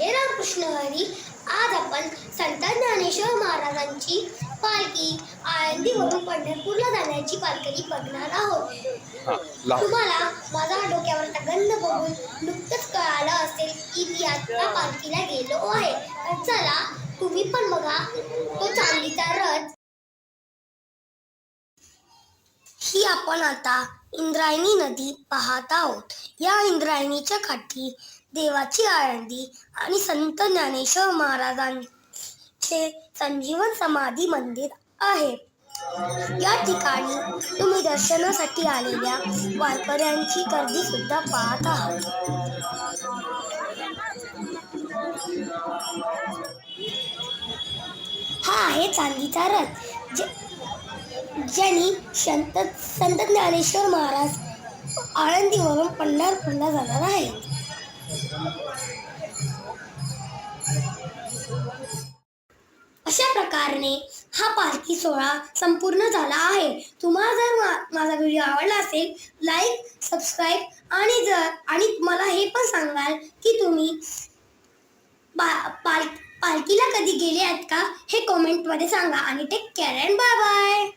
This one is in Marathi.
जय रामकृष्ण हरी. आज आपण संत ज्ञानेश्वर महाराजांची पालखी आळंदीवरून पंढरपूरला जाण्याची पालखी बघणार आहोत. तुम्हाला माझा डोक्यावरचा गंध बघून नुकतंच कळालं असेल की मी आता पालखीला गेलो आहे. तर चला तुम्ही पण बघा तो चांदीचा रथ. ही आपण आता इंद्रायणी नदी पाहत आहोत. या इंद्रायणीच्या काठी देवाची आळंदी आणि संत ज्ञानेश्वर महाराजांचे संजीवन समाधी मंदिर आहे. या ठिकाणी तुम्ही दर्शनासाठी आलेल्या वारकऱ्यांची गर्दी सुद्धा पाहत आहात. हा आहे चांदीचा रथ, ज्यांनी संत ज्ञानेश्वर महाराज आळंदीवरून पंढरपूरला जाणार आहेत. अशा प्रकारे हा पालखी सोहळा संपूर्ण झाला आहे. तुम्हाला जर माझा व्हिडिओ आवडला असेल, लाईक, सबस्क्राईब आणि मला हे पण सांगाल की तुम्ही पालखीला कधी गेले आहेत का, हे कमेंट मध्ये सांगा. आणि take care and bye bye.